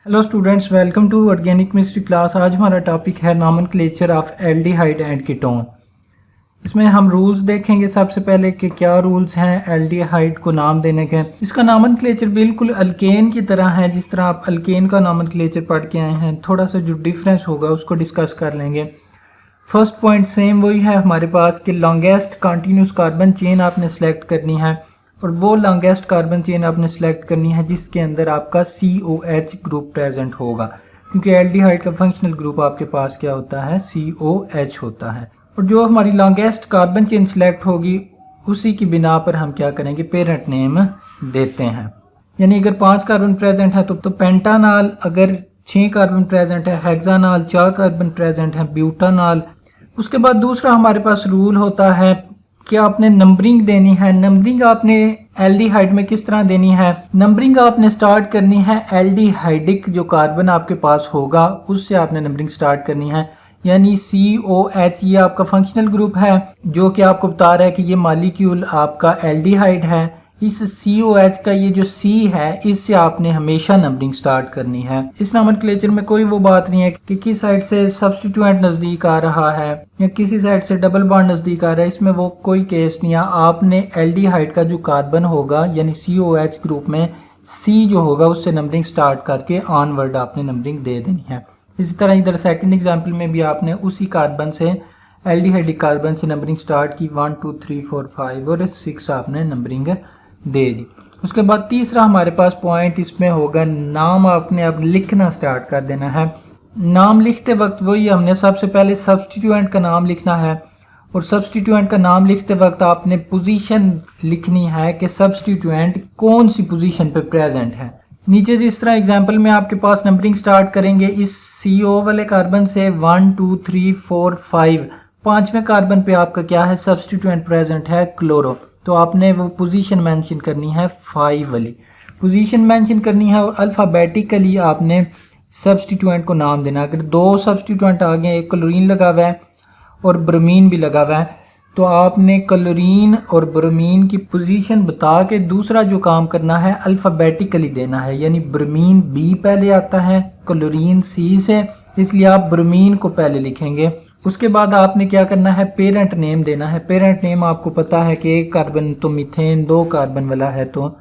Hello students, welcome to organic chemistry class. आज हमारा topic है nomenclature of aldehyde and ketone. इसमें हम रूल्स देखेंगे सबसे पहले कि क्या रूल्स हैं एल्डिहाइड को नाम देने के। इसका नॉमेनक्लेचर बिल्कुल अल्केन की तरह है, जिस तरह आप अल्केन का नॉमेनक्लेचर पढ़ के आए हैं। थोड़ा सा जो डिफरेंस होगा उसको डिस्कस कर लेंगे। फर्स्ट पॉइंट सेम वही है हमारे पास कि लॉन्गेस्ट कॉन्टीन्यूस कार्बन चेन आपने सेलेक्ट करनी है, और वो लॉन्गेस्ट कार्बन चेन आपने सेलेक्ट करनी है जिसके अंदर आपका COH ग्रुप प्रेजेंट होगा, क्योंकि एल्डिहाइड का फंक्शनल ग्रुप आपके पास क्या होता है, COH होता है। और जो हमारी लॉन्गेस्ट कार्बन चेन सेलेक्ट होगी उसी की बिना पर हम क्या करेंगे, पेरेंट नेम देते हैं। यानी अगर 5 कार्बन प्रेजेंट है तो पेंटानॉल, अगर 6 कार्बन प्रेजेंट है हेक्सानॉल, 4 कार्बन प्रेजेंट है ब्यूटानॉल। उसके बाद दूसरा हमारे पास रूल होता है कि आपने नंबरिंग देनी है। नंबरिंग आपने एल्डिहाइड में किस तरह देनी है, नंबरिंग आपने स्टार्ट करनी है एल्डिहाइडिक जो कार्बन आपके पास होगा उससे आपने नंबरिंग स्टार्ट करनी है। यानी COH ये आपका फंक्शनल ग्रुप है जो कि आपको बता रहा है कि ये मॉलिक्यूल आपका एल्डिहाइड है। इस COH का ये जो C है इससे आपने हमेशा नंबरिंग स्टार्ट करनी है। इस नॉमेनक्लेचर में कोई वो बात नहीं है कि किस साइड से सब्स्टिट्यूएंट नजदीक आ रहा है या किसी साइड से डबल बॉन्ड नजदीक आ रहा है, इसमें वो कोई केस नहीं है। आपने एल्डिहाइड का जो कार्बन होगा यानी COH ग्रुप में C जो होगा उससे नंबरिंग स्टार्ट करके ऑनवर्ड आपने नंबरिंग दे देनी है। इसी तरह इधर सेकंड एग्जांपल में भी आपने उसी कार्बन से एल्डिहाइडिक कार्बन से नंबरिंग स्टार्ट की 1 2 3 4 5 और 6 आपने नंबरिंग दे दी। उसके बाद तीसरा हमारे पास पॉइंट इसमें होगा, नाम आपने अब लिखना स्टार्ट कर देना है। नाम लिखते वक्त वही हमने सबसे पहले सब्स्टिट्यूएंट का नाम लिखना है, और सब्स्टिट्यूएंट का नाम लिखते वक्त आपने पोजीशन लिखनी है कि सब्स्टिट्यूएंट कौन सी पोजीशन पे प्रेजेंट है। नीचे जिस तरह एग्जांपल में आपके पास नंबरिंग स्टार्ट करेंगे इस CO वाले कार्बन से 1 2 3 4 5, 5वें कार्बन पे आपका क्या है, सब्स्टिट्यूएंट प्रेजेंट है क्लोरो। तो आपने वो पोजीशन मेंशन करनी है 5 वाली पोजीशन मेंशन करनी है, और अल्फ़ाबेटिकली आपने सब्स्टिट्यूएंट को नाम देना। अगर 2 सब्स्टिट्यूएंट आ गए, एक क्लोरीन लगा हुआ है और ब्रोमीन भी लगा हुआ है, तो आपने क्लोरीन और ब्रोमीन की पोजीशन बता के दूसरा जो काम करना है अल्फ़ाबेटिकली देना है। यानी ब्रोमीन B पहले आता है, क्लोरीन C से, इसलिए आप ब्रोमीन को पहले लिखेंगे। उसके बाद आपने क्या करना है, पेरेंट नेम देना है। पेरेंट नेम आपको पता है कि 1 कार्बन तो मीथेन, 2 कार्बन वाला है तो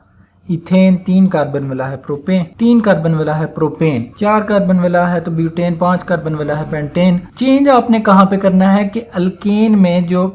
इथेन, 3 कार्बन वाला है प्रोपेन, 3 कार्बन वाला है प्रोपेन, 4 कार्बन वाला है तो ब्यूटेन, 5 कार्बन वाला है पेंटेन। चेंज आपने कहाँ पे करना है कि अल्केन में जो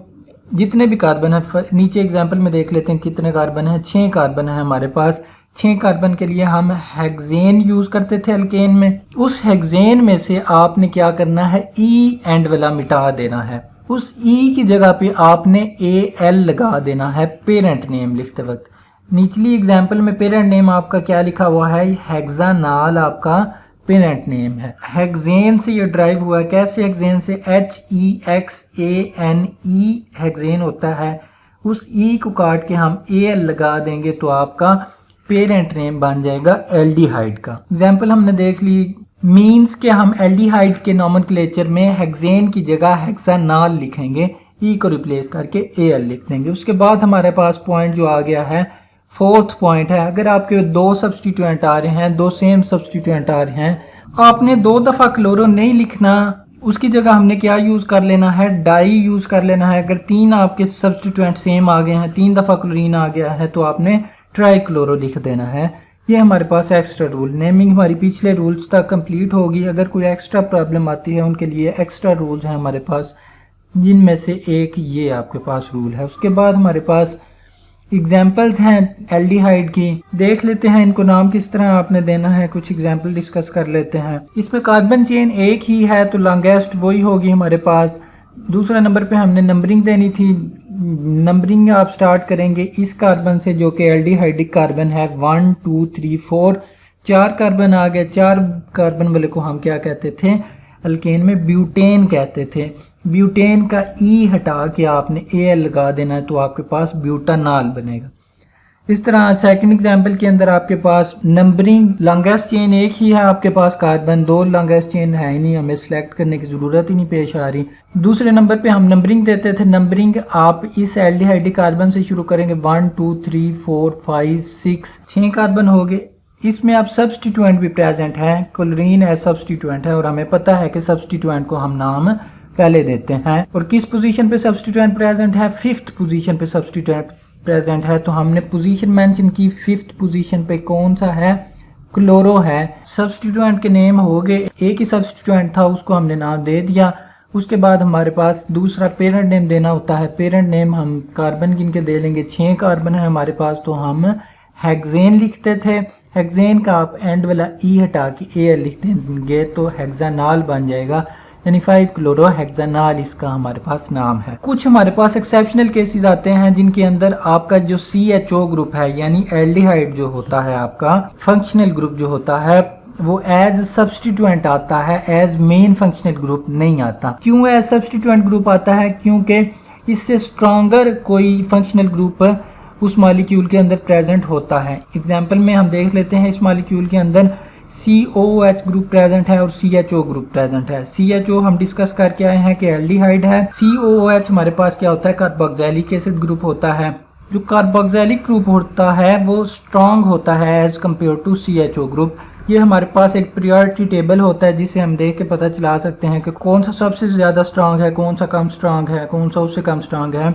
जितने भी कार्बन है, नीचे एग्जाम्पल में देख लेते हैं कितने कार्बन है, 6 कार्बन है हमारे पास। 6 कार्बन के लिए हम हेक्सेन यूज करते थे अल्केन में। उस हेक्सेन में से आपने क्या करना है, E एंड वाला मिटा देना है। उस E की जगह पे आपने AL लगा देना है पेरेंट नेम लिखते वक्त। निचली एग्जाम्पल में पेरेंट नेम आपका क्या लिखा हुआ है, हेक्सानॉल आपका पेरेंट नेम है। हेक्सेन से ये ड्राइव हुआ है। कैसे हेक्सेन से, HEXANE हेक्सेन होता है। उस E को काट के हम AL लगा देंगे तो आपका पेरेंट नेम बन जाएगा एल्डिहाइड का। एग्जाम्पल हमने देख ली, मीन्स के हम एल्डिहाइड के नॉमेनक्लेचर में हेक्सेन की जगह हेक्सानॉल लिखेंगे, E को रिप्लेस करके AL लिख देंगे। उसके बाद हमारे पास पॉइंट जो आ गया है, फोर्थ पॉइंट है, अगर आपके 2 सब्स्टिट्यूएंट आ रहे हैं, 2 सेम सब्स्टिट्यूएंट आ रहे हैं, आपने 2 दफ़ा क्लोरो नहीं लिखना। उसकी जगह हमने क्या यूज़ कर लेना है, डाई यूज़ कर लेना है। अगर 3 आपके सब्स्टिट्यूएंट सेम आ गए हैं, 3 दफ़ा क्लोरीन आ गया है, तो आपने ट्राई क्लोरो लिख देना है। ये हमारे पास एक्स्ट्रा रूल, नेमिंग हमारी पिछले रूल्स तक कंप्लीट होगी। अगर कोई एक्स्ट्रा प्रॉब्लम आती है उनके लिए एक्स्ट्रा रूल्स हैं हमारे पास, जिनमें से एक ये आपके पास रूल है। उसके बाद हमारे पास एग्जाम्पल्स हैं एल्डिहाइड की, देख लेते हैं इनको नाम किस तरह आपने देना है। कुछ एग्जाम्पल डिस्कस कर लेते हैं। इसमें कार्बन चेन एक ही है तो लॉन्गेस्ट वही होगी हमारे पास। दूसरा नंबर पे हमने नंबरिंग देनी थी। नंबरिंग आप स्टार्ट करेंगे इस कार्बन से जो कि एल्डिहाइडिक कार्बन है, 1 2 3 4, 4 कार्बन आ गए। 4 कार्बन वाले को हम क्या कहते थे, अल्केन में ब्यूटेन कहते थे। ब्यूटेन का E हटा के आपने AL लगा देना है तो आपके पास ब्यूटानॉल बनेगा। इस तरह सेकंड एग्जांपल के अंदर आपके पास नंबरिंग, लॉन्गेस्ट चेन एक ही है आपके पास कार्बन, 2 लॉन्गेस्ट चेन है ही नहीं, हमें सिलेक्ट करने की ज़रूरत ही नहीं पेश आ रही। दूसरे नंबर पे हम नंबरिंग देते थे। नंबरिंग आप इस एल्डिहाइडिक कार्बन से शुरू करेंगे, 1 2 3 4 5 6, 6 कार्बन हो गए। इसमें अब सब्स्टिट्यूएंट भी प्रेजेंट है, क्लोरीन एज सब्स्टिट्यूएंट है और हमें पता है कि सब्स्टिट्यूएंट को हम नाम पहले देते हैं। और किस पोजीशन पे सब्स्टिट्यूएंट प्रेजेंट है? 5th पोजीशन पे सब्स्टिट्यूएंट प्रेजेंट है। तो हमने पोजीशन मेंशन की, 5th पोजीशन पे कौन सा है? क्लोरो है। सब्स्टिट्यूएंट के नेम हो गए, एक ही सब्स्टिट्यूएंट था उसको हमने नाम दे दिया। उसके बाद हमारे पास दूसरा पेरेंट नेम देना होता है। पेरेंट नेम हम कार्बन गिन के दे लेंगे, 6 कार्बन है हमारे पास, तो हम हेक्सेन लिखते थे। हेक्सेन का आप एंड वाला ई हटा के एल लिख देंगे तो हेक्सानॉल बन जाएगा, यानी 5 क्लोरो हेक्सानॉल इसका हमारे पास नाम है। कुछ हमारे पास एक्सेप्शनल केसेस आते हैं जिनके अंदर आपका जो CHO ग्रुप है यानी एल्डिहाइड जो होता है, आपका फंक्शनल ग्रुप जो होता है वो एज सब्स्टिट्यूएंट आता है, एज मेन फंक्शनल ग्रुप नहीं आता। क्यों एज सब्स्टिट्यूएंट ग्रुप आता है? क्योंकि इससे स्ट्रॉन्गर कोई फंक्शनल ग्रुप उस मॉलिक्यूल के अंदर प्रेजेंट होता है। एग्जाम्पल में हम देख लेते हैं, इस मॉलिक्यूल के अंदर COOH ग्रुप प्रेजेंट है और CHO ग्रुप प्रेजेंट है। CHO हम डिस्कस करके आए हैं कि एल्डिहाइड है। COOH हमारे पास क्या होता है? कार्बोक्सिलिक एसिड ग्रुप होता है। जो कार्बोक्सिलिक ग्रुप होता है वो स्ट्रॉन्ग होता है as compare to CHO group. ये हमारे पास एक प्रायोरिटी टेबल होता है जिसे हम देख के पता चला सकते हैं कि कौन सा सबसे ज़्यादा स्ट्रांग है, कौन सा कम स्ट्रांग है, कौन सा उससे कम स्ट्रांग है।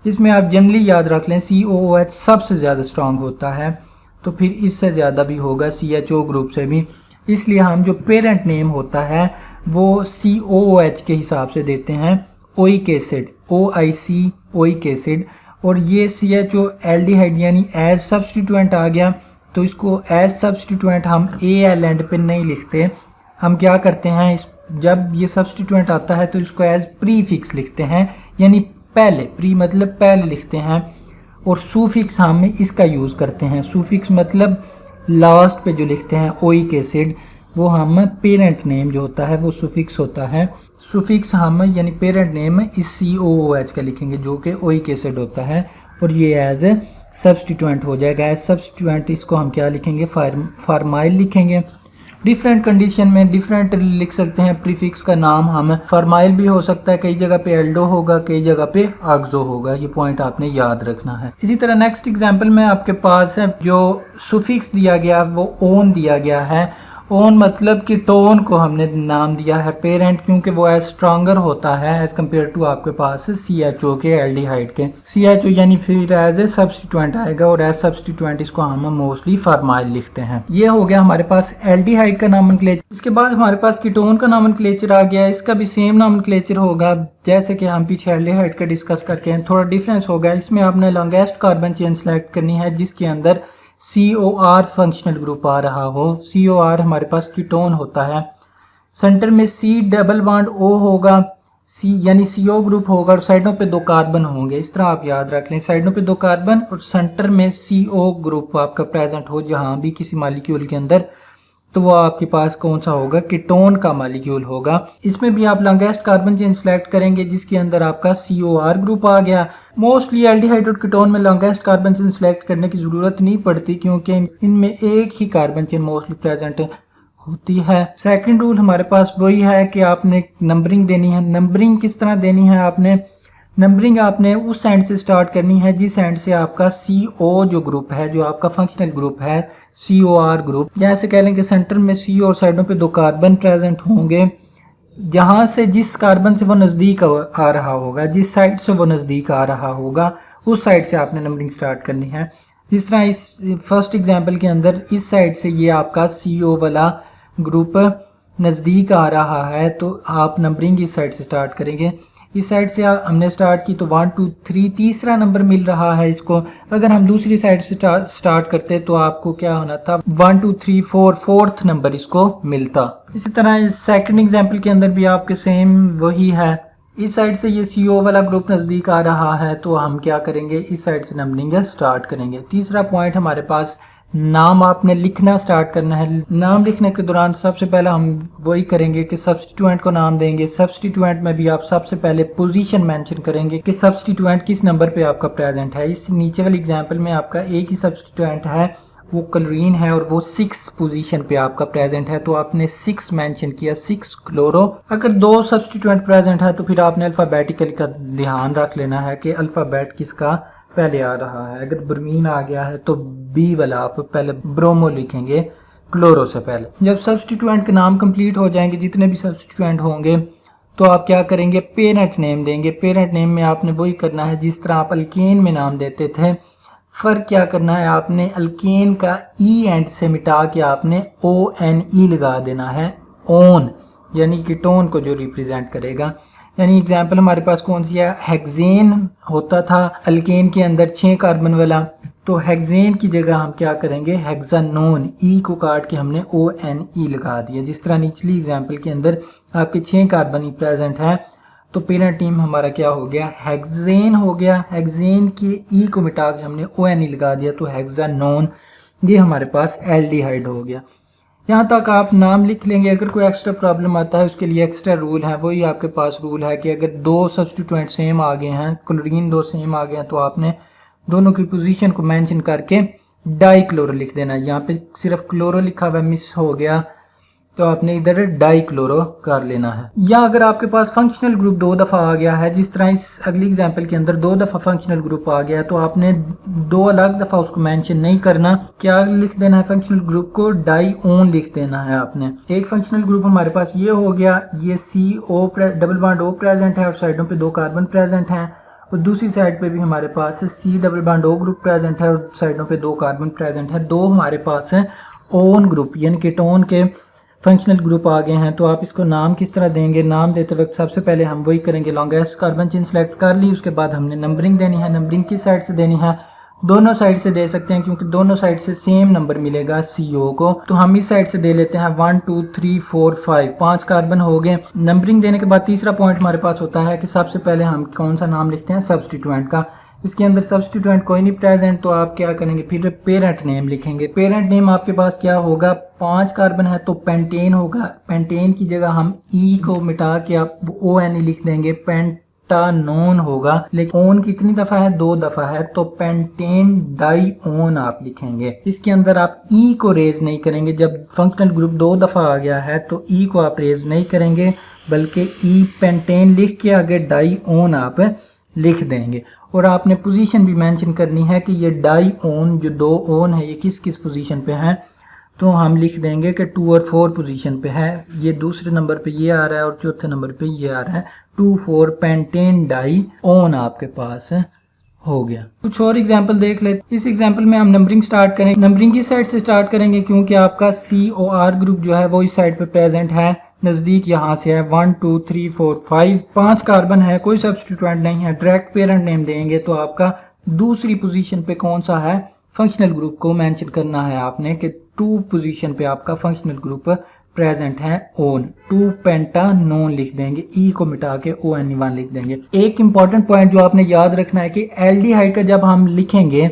इसमें आप जनरली याद रख लें COOH सबसे ज़्यादा स्ट्रांग होता है, तो फिर इससे ज़्यादा भी होगा CHO ग्रुप से भी। इसलिए हम जो पेरेंट नेम होता है वो COOH के हिसाब से देते हैं, oic acid, OIC oic acid. और ये CHO एल्डिहाइड यानी एज सब्स्टिट्यूएंट आ गया, तो इसको एज सब्स्टिट्यूएंट हम AL एंड पे नहीं लिखते। हम क्या करते हैं, जब ये सब्स्टिट्यूएंट आता है तो इसको एज प्रीफिक्स लिखते हैं, यानी पहले, प्री मतलब पहले लिखते हैं, और सुफिक्स हम इसका यूज़ करते हैं। सुफिक्स मतलब लास्ट पे जो लिखते हैं ओइक एसिड, वो हम पेरेंट नेम जो होता है वो सुफिक्स होता है। सुफिक्स हम यानी पेरेंट नेम इस COOH का लिखेंगे जो कि ओइक एसिड होता है, और ये एज सब्स्टिट्यूएंट हो जाएगा। एज सब्स्टिट्यूएंट इसको हम क्या लिखेंगे? फार्माइल लिखेंगे। डिफरेंट कंडीशन में डिफरेंट लिख सकते हैं प्रीफिक्स का नाम। हम फार्माइल भी हो सकता है, कई जगह पे एल्डो होगा, कई जगह पे आक्सो होगा। ये पॉइंट आपने याद रखना है। इसी तरह नेक्स्ट एग्जांपल में आपके पास है जो सुफिक्स दिया गया वो ओन दिया गया है। ओन मतलब कि टोन को हमने नाम दिया है पेरेंट, क्योंकि वो एज स्ट्रॉन्गर होता है एज कम्पेयर टू आपके पास CHO के एल्डिहाइड के। CHO यानी फिर एज ए सब्स्टिट्यूएंट आएगा, और एज सब्स्टिट्यूएंट इसको हम मोस्टली फार्माइल लिखते हैं। ये हो गया हमारे पास एल्डिहाइड का नॉमेनक्लेचर। इसके बाद हमारे पास कीटोन का नॉमेनक्लेचर आ गया। इसका भी सेम नॉमेनक्लेचर होगा जैसे कि हम पीछे एल्डिहाइड का डिस्कस करके हैं, थोड़ा डिफरेंस होगा। इसमें आपने लॉन्गेस्ट कार्बन चेन सेलेक्ट करनी है जिसके अंदर COR फंक्शनल ग्रुप आ रहा हो। COR हमारे पास कीटोन होता है। सेंटर में C डबल बॉन्ड O होगा, C यानी CO ग्रुप होगा, और साइडों पे 2 कार्बन होंगे। इस तरह आप याद रख लें, साइडों पे 2 कार्बन और सेंटर में CO ग्रुप आपका प्रेजेंट हो जहां भी किसी मॉलिक्यूल के अंदर, तो वो आपके पास कौन सा होगा? कीटोन का मॉलिक्यूल होगा। इसमें भी आप लॉन्गेस्ट कार्बन चेन सेलेक्ट करेंगे जिसके अंदर आपका COR ग्रुप आ गया। मोस्टली एल्डिहाइड और कीटोन में लॉन्गेस्ट कार्बन चेन सेलेक्ट करने की ज़रूरत नहीं पड़ती क्योंकि इनमें एक ही कार्बन चेन मोस्टली प्रेजेंट होती है। सेकंड रूल हमारे पास वही है कि आपने नंबरिंग देनी है। नंबरिंग किस तरह देनी है? नंबरिंग आपने उस एंड से स्टार्ट करनी है जिस एंड से आपका CO जो ग्रुप है, जो आपका फंक्शनल ग्रुप है, COR ग्रुप, या ऐसे कह लें कि सेंटर में C और साइडों पे 2 कार्बन प्रेजेंट होंगे। जहां से जिस कार्बन से वो नज़दीक आ रहा होगा, जिस साइड से वो नज़दीक आ रहा होगा, उस साइड से आपने नंबरिंग स्टार्ट करनी है। जिस तरह इस फर्स्ट एग्जांपल के अंदर इस साइड से ये आपका CO वाला ग्रुप नज़दीक आ रहा है, तो आप नंबरिंग इस साइड से स्टार्ट करेंगे। इस साइड से हमने स्टार्ट की तो 1 2 3 तीसरा नंबर मिल रहा है इसको। अगर हम दूसरी साइड से स्टार्ट करते तो आपको क्या होना था? 1 2 3 4 फोर्थ नंबर इसको मिलता। इसी तरह इस सेकंड एग्जांपल के अंदर भी आपके सेम वही है। इस साइड से ये CO वाला ग्रुप नज़दीक आ रहा है तो हम क्या करेंगे? इस साइड से नंबरिंग स्टार्ट करेंगे। तीसरा पॉइंट हमारे पास, नाम आपने लिखना स्टार्ट करना है। नाम लिखने के दौरान सबसे पहले हम वही करेंगे कि सब्स्टिट्यूएंट को नाम देंगे। सब्स्टिट्यूएंट में भी आप सबसे पहले पोजीशन मेंशन करेंगे कि सब्स्टिट्यूएंट किस नंबर पे आपका प्रेजेंट है। इस नीचे वाले एग्जांपल में आपका एक ही सब्स्टिट्यूएंट है, वो क्लोरीन है, और वो 6 पोजीशन पे आपका प्रेजेंट है, तो आपने 6 मेंशन किया, 6 क्लोरो। अगर 2 सब्स्टिट्यूएंट प्रेजेंट है तो फिर आपने अल्फ़ाबेटिकली का ध्यान रख लेना है कि अल्फ़ाबेट किसका पहले आ रहा है। अगर ब्रोमीन आ गया है तो बी वाला आप पहले ब्रोमो लिखेंगे क्लोरो से पहले। जब सब्स्टिट्यूएंट के नाम कंप्लीट हो जाएंगे, जितने भी सब्स्टिट्यूएंट होंगे, तो आप क्या करेंगे, पेरेंट नेम देंगे। पेरेंट नेम में आपने वही करना है जिस तरह आप अल्केन में नाम देते थे। फ़र्क क्या करना है, आपने अल्केन का ई एंड से मिटा के आपने ओ एन ई लगा देना है, ओन, यानी कीटोन को जो रिप्रेजेंट करेगा। यानी एग्जाम्पल हमारे पास कौन सी है, हेक्सेन होता था अल्केन के अंदर 6 कार्बन वाला, तो हेक्सेन की जगह हम क्या करेंगे, हेक्सानोन, ई को काट के हमने ओ एन ई लगा दिया। जिस तरह निचली एग्जाम्पल के अंदर आपके 6 कार्बन प्रेजेंट है, तो पेरेंट टीम हमारा क्या हो गया, हेक्सेन हो गया। हेक्सेन के ई को मिटा के हमने ओ एन ई लगा दिया, तो हेक्सानोन, ये हमारे पास एल्डिहाइड हो गया। यहाँ तक आप नाम लिख लेंगे। अगर कोई एक्स्ट्रा प्रॉब्लम आता है उसके लिए एक्स्ट्रा रूल है, वही आपके पास रूल है कि अगर 2 सब्स्टिट्यूएंट सेम आ गए हैं, क्लोरीन 2 सेम आ गए हैं, तो आपने दोनों की पोजीशन को मेंशन करके डाई क्लोरो लिख देना। यहाँ पे सिर्फ क्लोरो लिखा हुआ मिस हो गया, तो आपने इधर डाई क्लोरो कर लेना है। या अगर आपके पास फंक्शनल ग्रुप 2 दफ़ा आ गया है, जिस तरह इस अगली एग्जांपल के अंदर 2 दफ़ा फंक्शनल ग्रुप आ गया है, तो आपने 2 अलग दफ़ा उसको मेंशन नहीं करना। क्या लिख देना है, फंक्शनल ग्रुप को डाई ओन लिख देना है आपने। एक फंक्शनल ग्रुप हमारे पास ये हो गया, ये CO double bond O present है और साइडों पे 2 कार्बन प्रेजेंट हैं, और दूसरी साइड पे भी हमारे पास C double bond O group present है और साइडों पे 2 कार्बन प्रेजेंट है। 2 हमारे पास है ओन ग्रुप, यानी कीटोन के फंक्शनल ग्रुप आ गए हैं। तो आप इसको नाम किस तरह देंगे, नाम देते वक्त सबसे पहले हम वही करेंगे, लॉन्गेस्ट कार्बन चेन सेलेक्ट कर ली, उसके बाद हमने नंबरिंग देनी है। नंबरिंग किस साइड से देनी है, दोनों साइड से दे सकते हैं, क्योंकि दोनों साइड से सेम नंबर मिलेगा CO को। तो हम इस साइड से दे लेते हैं 1 2 3 4 5, 5 कार्बन हो गए। नंबरिंग देने के बाद तीसरा पॉइंट हमारे पास होता है कि सबसे पहले हम कौन सा नाम लिखते हैं, सब्स्टिट्यूएंट का। इसके अंदर सब्स्टिट्यूएंट कोई नहीं प्रेजेंट, तो आप क्या करेंगे, फिर पेरेंट नेम लिखेंगे। पेरेंट नेम आपके पास क्या होगा, 5 कार्बन है तो पेंटेन होगा। पेंटेन की जगह हम ई को मिटा के आप ON लिख देंगे, पेंटानोन होगा। लेकिन ओन कितनी दफा है, 2 दफा है, तो पेंटेन डाई ओन आप लिखेंगे। इसके अंदर आप ई को रेज नहीं करेंगे। जब फंक्शनल ग्रुप 2 दफा आ गया है तो ई को आप रेज नहीं करेंगे, बल्कि ई पेंटेन लिख के आगे डाई ओन आप लिख देंगे। और आपने पोजीशन भी मेंशन करनी है कि ये डाई ओन, जो 2 ओन है, ये किस किस पोजीशन पे है। तो हम लिख देंगे कि 2 और 4 पोजीशन पे है। ये दूसरे नंबर पे ये आ रहा है और चौथे नंबर पे ये आ रहा है। 2 4 पेंटेन डाई ओन आपके पास हो गया। कुछ और एग्जांपल देख ले। इस एग्जांपल में हम नंबरिंग स्टार्ट करेंगे। नंबरिंग किस साइड से स्टार्ट करेंगे, क्योंकि आपका COR ग्रुप जो है वो इस साइड पे प्रेजेंट है, नजदीक यहाँ से है। 1 2 3 4 5, 5 कार्बन है, कोई सब्स्टिट्यूएंट नहीं है। डायरेक्ट पेरेंट नेम देंगे तो आपका दूसरी पोजीशन पे कौन सा है, फंक्शनल ग्रुप को मेंशन करना है आपने कि 2 पोजीशन पे आपका फंक्शनल ग्रुप प्रेजेंट है ओन। 2 पेंटानोन लिख देंगे, ई को मिटा के ON1 लिख देंगे। एक इंपॉर्टेंट पॉइंट जो आपने याद रखना है कि एल्डिहाइड का जब हम लिखेंगे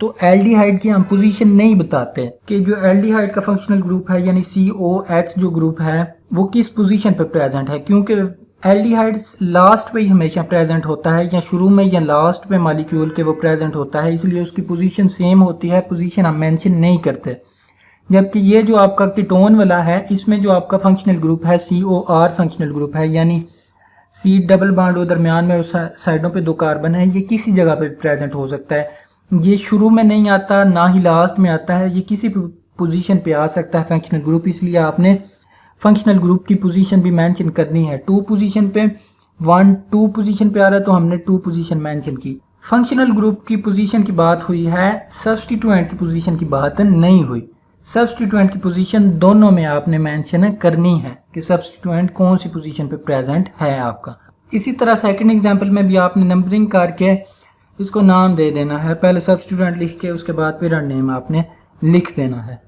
तो एल्डिहाइड की हम पोजीशन नहीं बताते कि जो एल्डिहाइड का फंक्शनल ग्रुप है यानी COH जो ग्रुप है वो किस पोजीशन पे प्रेजेंट है, क्योंकि एल्डिहाइड लास्ट पे ही हमेशा प्रेजेंट होता है, या शुरू में या लास्ट पे मॉलिक्यूल के वो प्रेजेंट होता है, इसलिए उसकी पोजीशन सेम होती है। पोजीशन हम मेंशन नहीं करते। जबकि ये जो आपका कीटोन वाला है, इसमें जो आपका फंक्शनल ग्रुप है COR फंक्शनल ग्रुप है, यानी C डबल बॉन्ड दरमियान में उस साइडों पे 2 कार्बन है, ये किसी जगह पे प्रेजेंट हो सकता है। ये शुरू में नहीं आता, ना ही लास्ट में आता है, ये किसी पोजीशन पे आ सकता है फंक्शनल ग्रुप। इसलिए आपने फंक्शनल ग्रुप की पोजीशन भी मेंशन करनी है। 2 पोजीशन पे 1 2 पोजीशन पे आ रहा है तो हमने 2 पोजीशन मेंशन की। फंक्शनल ग्रुप की पोजीशन की बात हुई है, सब्स्टिट्यूएंट की पोजीशन की बात नहीं हुई। सब्स्टिट्यूएंट की पोजीशन दोनों में आपने मेंशन करनी है कि सब्स्टिट्यूएंट कौन सी पोजीशन पे प्रेजेंट है आपका। इसी तरह सेकंड एग्जांपल में भी आपने नंबरिंग करके इसको नाम दे देना है। पहले सब्स्टिट्यूएंट लिख के उसके बाद पेरेंट नेम आपने लिख देना है।